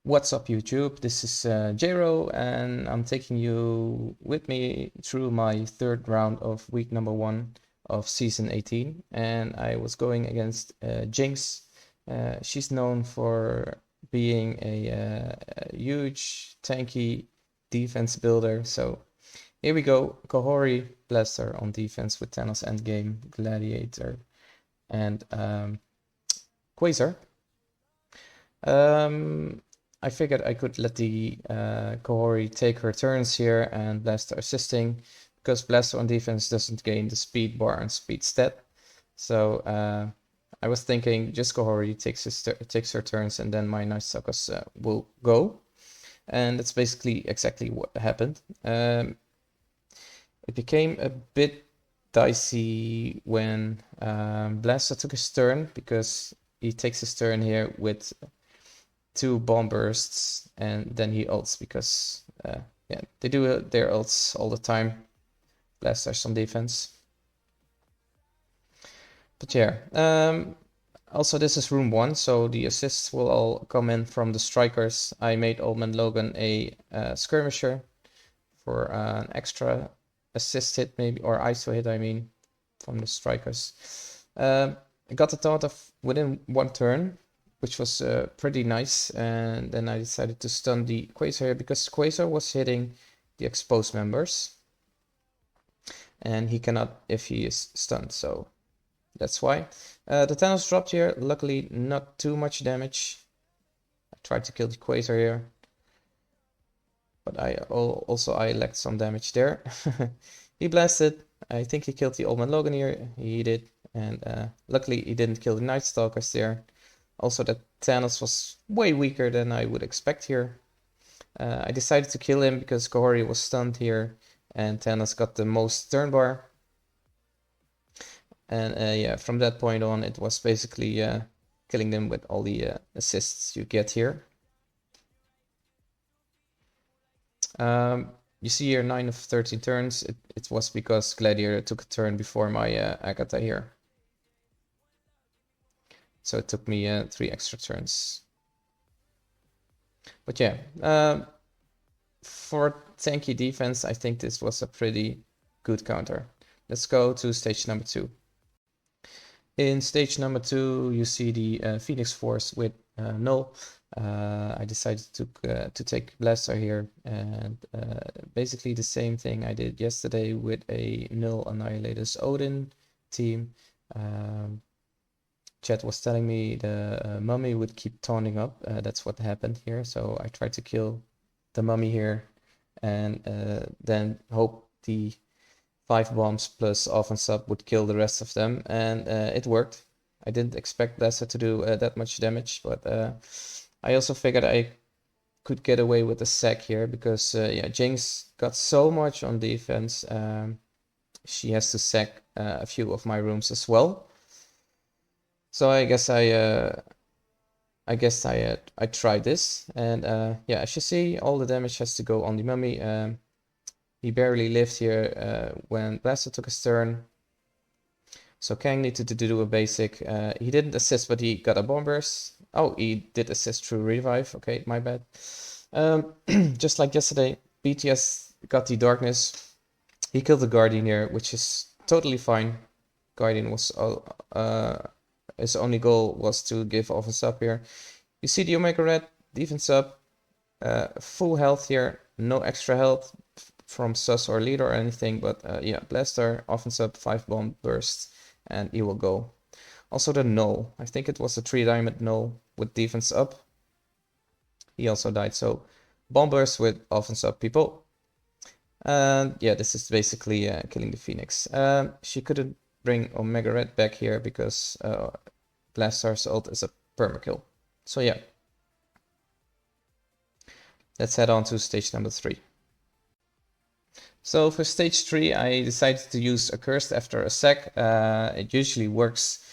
What's up YouTube? This is Jero and I'm taking you with me through my third round of week number 1 of season 18, and I was going against Jinx. She's known for being a huge tanky defense builder, so here we go. Kahhori, Blastaar on defense with Thanos Endgame, Gladiator and Quasar. I figured I could let the Kahhori take her turns here and Blastaar assisting, because Blastaar on defense doesn't gain the speed bar and speed stat. So I was thinking just Kahhori takes her turns and then my NiSt will go. And that's basically exactly what happened. It became a bit dicey when Blastaar took his turn, because he takes his turn here with 2 bomb bursts and then he ults, because yeah, they do their ults all the time. Blastaar's on defense. But yeah, also this is room 1, so the assists will all come in from the strikers. I made Old Man Logan a skirmisher for an extra assist hit, maybe, or ISO hit, I mean, from the strikers. I got the thought of within 1 turn, which was pretty nice, and then I decided to stun the Quasar here, because Quasar was hitting the exposed members, and he cannot if he is stunned, so that's why. The Thanos dropped here, luckily not too much damage. I tried to kill the Quasar here, but I lacked some damage there. He blasted, I think he killed the Old Man Logan here, he did, and luckily he didn't kill the Night Stalkers there. Also, that Thanos was way weaker than I would expect here. I decided to kill him because Kahhori was stunned here, and Thanos got the most turn bar. And yeah, from that point on, it was basically killing them with all the assists you get here. You see here 9 of 13 turns. It was because Gladiator took a turn before my Agatha here. So it took me 3 extra turns. But yeah, for tanky defense, I think this was a pretty good counter. Let's go to stage number 2. In stage number 2, you see the Phoenix Force with Knull. I decided to take Blastaar here, and basically the same thing I did yesterday with a Knull Annihilators Odin team. Chat was telling me the mummy would keep taunting up. That's what happened here. So I tried to kill the mummy here, and then hope the 5 bombs plus offense up would kill the rest of them, and it worked. I didn't expect Blastaar to do that much damage, but I also figured I could get away with a sack here, because yeah, Jinx got so much on defense. She has to sack a few of my rooms as well. So I guess I tried this, and yeah, as you see, all the damage has to go on the mummy. He barely lived here when Blastaar took his turn. So Kang needed to do a basic. He didn't assist, but he got a bomb burst. Oh, he did assist through revive. Okay, my bad. Just like yesterday, BTS got the darkness. He killed the Guardian here, which is totally fine. Guardian was his only goal was to give offense up here. You see the Omega Red, defense up, full health here, no extra health from sus or leader or anything, but yeah, Blastaar, offense up, 5 bomb bursts, and he will go. Also the Knull, I think it was a 3-diamond Knull with defense up. He also died, so bomb burst with offense up, people. And yeah, this is basically killing the Phoenix. She couldn't bring Omega Red back here because Blastaar's ult is a permakill. So yeah, let's head on to stage number 3. So for stage 3, I decided to use Accursed after a sack. It usually works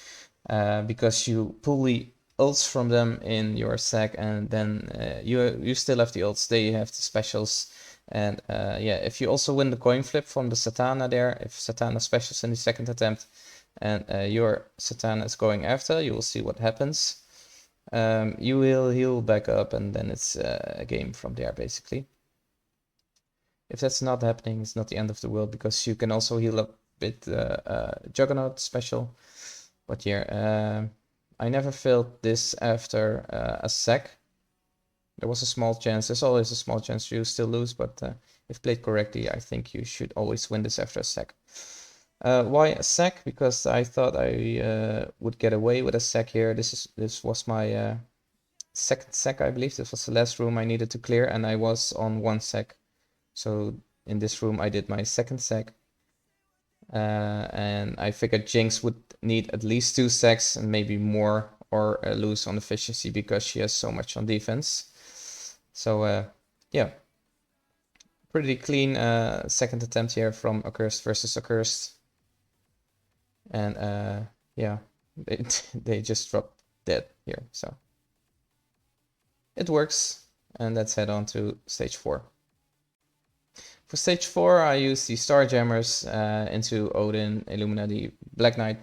because you pull the ults from them in your sack, and then you still have the ults, they have the specials. And yeah, if you also win the coin flip from the Satana there, if Satana specials in the 2nd attempt, and your Satana is going after, you will see what happens. you will heal back up, and then it's a game from there, basically. If that's not happening, it's not the end of the world, because you can also heal up with Juggernaut special. But yeah, I never failed this after a sec. There was a small chance, there's always a small chance you still lose, but if played correctly, I think you should always win this after a sec. Why a sec? Because I thought I would get away with a sec here. This was my second sec, I believe. This was the last room I needed to clear, and I was on 1 sec. So in this room I did my second sec. And I figured Jinx would need at least 2 secs and maybe more, or lose on efficiency because she has so much on defense. So yeah, pretty clean second attempt here from Accursed versus Accursed. And yeah, they just dropped dead here, so it works. And let's head on to stage 4. For stage 4, I use the Star Jammers into Odin, Illuminati, Black Knight.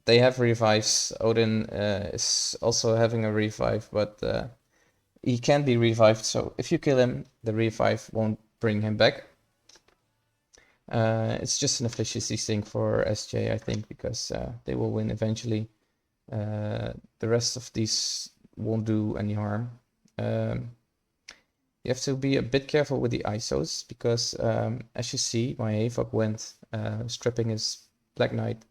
They have revives. Odin is also having a revive, but he can't be revived, so if you kill him, the revive won't bring him back. It's just an efficiency thing for SJ, I think, because they will win eventually. The rest of these won't do any harm. You have to be a bit careful with the ISOs, because as you see, my Apoc went stripping his Black Knight,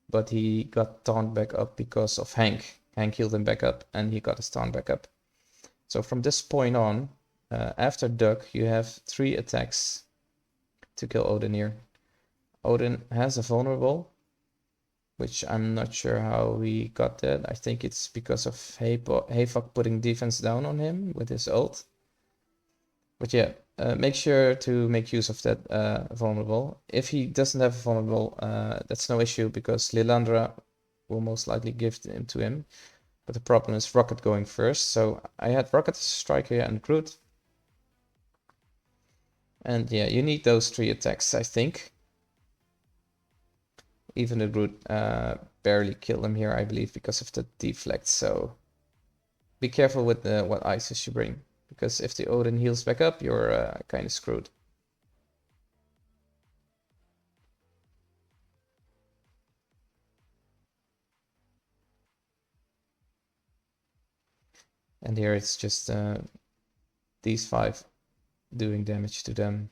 but he got taunt back up because of Hank. Hank healed him back up, and he got his taunt back up. So from this point on, after Duck, you have 3 attacks to kill Odin here. Odin has a vulnerable, which I'm not sure how he got that. I think it's because of Apoc putting defense down on him with his ult. But yeah, make sure to make use of that vulnerable. If he doesn't have a vulnerable, that's no issue, because Lilandra will most likely give it to him. But the problem is Rocket going first. So I had Rocket as a striker and Groot. And yeah, you need those 3 attacks, I think. Even the Groot barely killed him here, I believe, because of the deflect. So be careful with what ISOs you bring, because if the Odin heals back up, you're kind of screwed. And here it's just these 5 doing damage to them.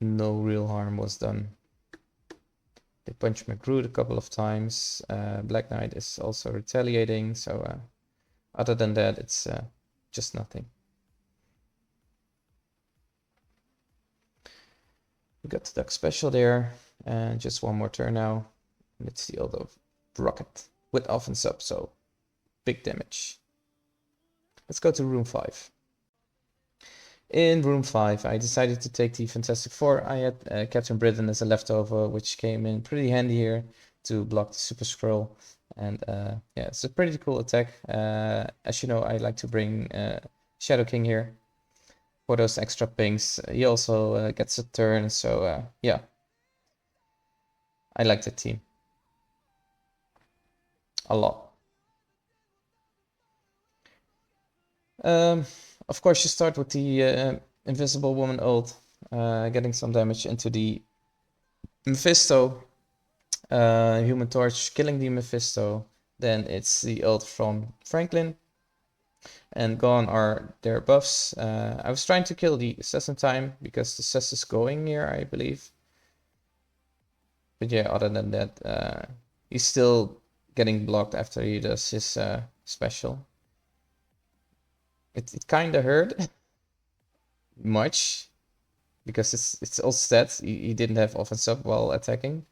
No real harm was done. They punched McGroot a couple of times. Black Knight is also retaliating, so other than that, it's just nothing. We got the Duck special there, and just one more turn now. And it's the ult of Rocket with offense up, so big damage. Let's go to room 5. In room 5, I decided to take the Fantastic Four. I had Captain Britain as a leftover, which came in pretty handy here to block the Super Scroll. And yeah, it's a pretty cool attack. As you know, I like to bring Shadow King here for those extra pings. He also gets a turn, so yeah, I like that team a lot. Of course, you start with the Invisible Woman ult, getting some damage into the Mephisto. Human Torch killing the Mephisto. Then it's the ult from Franklin. And gone are their buffs. I was trying to kill the Assassin time because the Cess is going here, I believe. But yeah, other than that, he's still getting blocked after he does his special. It kind of hurt much because it's all stats. He didn't have offense up while attacking.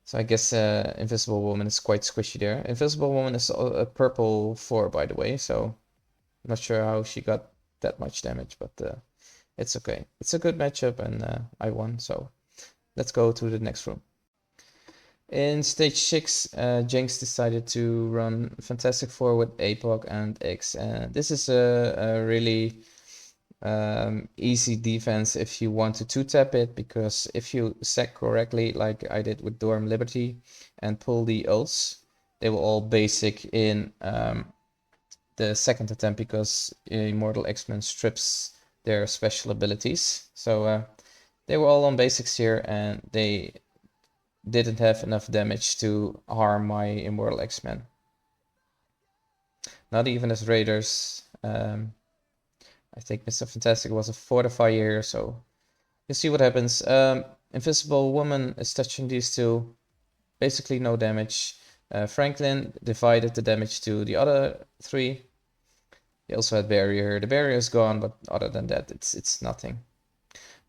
So I guess Invisible Woman is quite squishy there. Invisible Woman is a purple 4, by the way, so I'm not sure how she got that much damage, but it's okay. It's a good matchup, and I won, so let's go to the next room. In stage 6, Jinx decided to run Fantastic Four with Apoc and X. This is a really easy defense if you want to two-tap it, because if you sec correctly, like I did with Dorm Liberty, and pull the ults, they will all basic in the second attempt, because Immortal X-Men strips their special abilities. So they were all on basics here, and they didn't have enough damage to harm my Immortal X-Men. Not even as Raiders. I think Mr. Fantastic was a fortify here, so you see what happens. Invisible Woman is touching these two, basically no damage. Franklin divided the damage to the other three. He also had barrier. The barrier is gone, but other than that, it's nothing.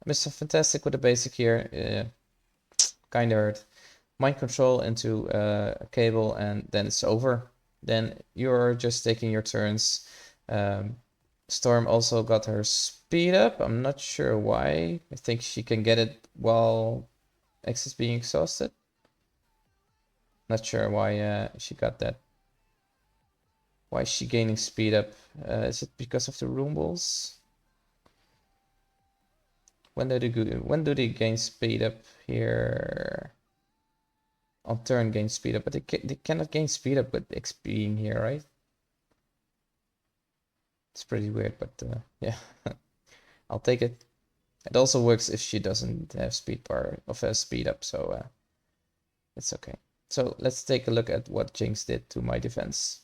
Mr. Fantastic with a basic here, kinda hurt. Mind control into a Cabal, and then it's over. Then you're just taking your turns. Storm also got her speed up. I'm not sure why. I think she can get it while X is being exhausted. Not sure why she got that. Why is she gaining speed up? Is it because of the rune balls? When do they gain speed up here? On turn gain speed up, but they cannot gain speed up with X being here, right? It's pretty weird, but yeah, I'll take it. It also works if she doesn't have speed bar of a speed up, so it's okay. So let's take a look at what Jinx did to my defense.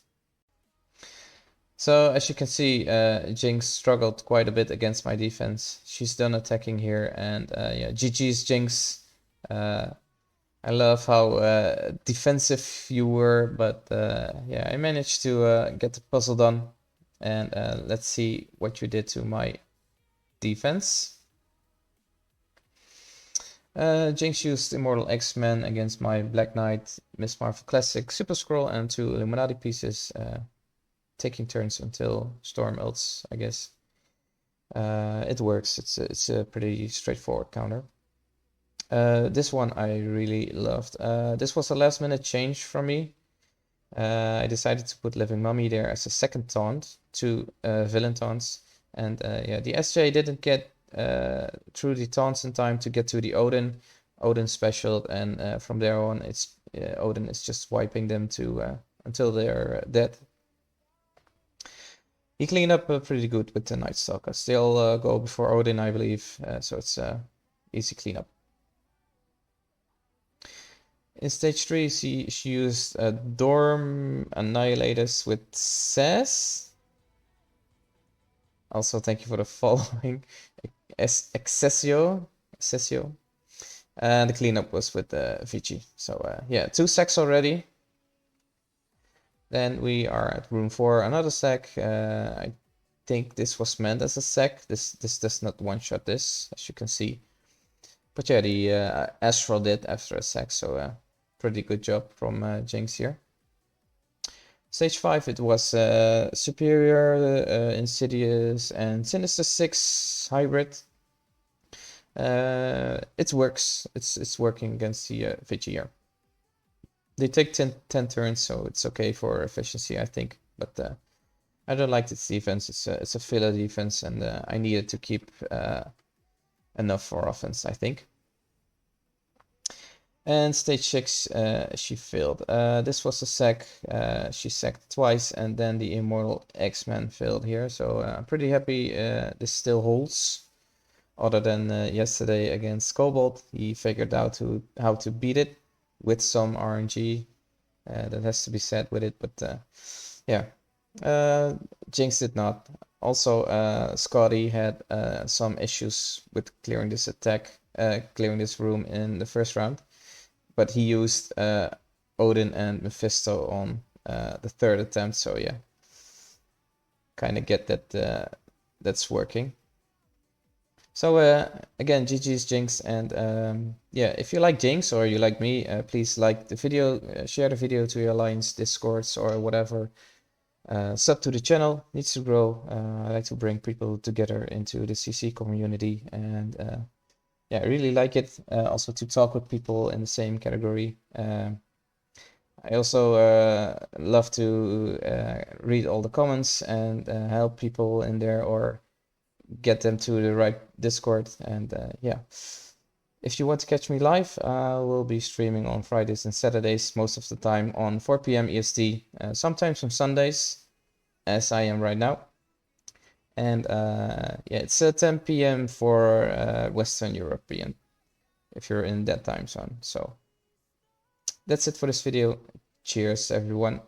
So as you can see, Jinx struggled quite a bit against my defense. She's done attacking here, and yeah, GG's Jinx. I love how defensive you were, but yeah, I managed to get the puzzle done. And let's see what you did to my defense. Jinx used Immortal X-Men against my Black Knight, Miss Marvel Classic, Super Scroll, and 2 Illuminati pieces, taking turns until Storm ults, I guess. It works. It's a pretty straightforward counter. This one I really loved. This was a last minute change from me. I decided to put Living Mummy there as a second taunt, 2 villain taunts, and yeah, the SJ didn't get through the taunts in time to get to the Odin special, and from there on, it's Odin is just wiping them to until they're dead. He cleaned up pretty good with the Night Stalkers. They'll go before Odin, I believe, so it's easy cleanup. In stage 3, she used Dorm Annihilators with Sass. Also, thank you for the following. Accessio. And the cleanup was with Vici. So yeah, 2 sacks already. Then we are at room 4, another sack. I think this was meant as a sack. This does not one-shot this, as you can see. But yeah, the Astral did after a sack, so pretty good job from Jinx here. Stage 5, it was Superior, Insidious, and Sinister 6 hybrid. It works. It's working against the Vici here. They take 10 turns, so it's okay for efficiency, I think. But I don't like this defense. It's a filler defense, and I needed to keep enough for offense, I think. And stage 6, she failed. This was a sack. She sacked twice, and then the Immortal X-Men failed here. So I'm pretty happy this still holds. Other than yesterday against Cobalt, he figured out how to beat it with some RNG. That has to be said with it, but yeah. Jinx did not. Also, Scotty had some issues with clearing this attack, clearing this room in the first round. But he used Odin and Mephisto on the third attempt, so yeah. Kind of get that that's working. So again, GG's Jinx, and yeah, if you like Jinx or you like me, please like the video, share the video to your alliance, discords, or whatever. Sub to the channel, needs to grow. I like to bring people together into the CC community, and yeah, I really like it. Also to talk with people in the same category. I also love to read all the comments and help people in there, or get them to the right Discord. And yeah, if you want to catch me live, I will be streaming on Fridays and Saturdays most of the time on 4 p.m. EST, sometimes on Sundays, as I am right now. And yeah, it's 10 p.m. for Western European, if you're in that time zone. So that's it for this video. Cheers, everyone.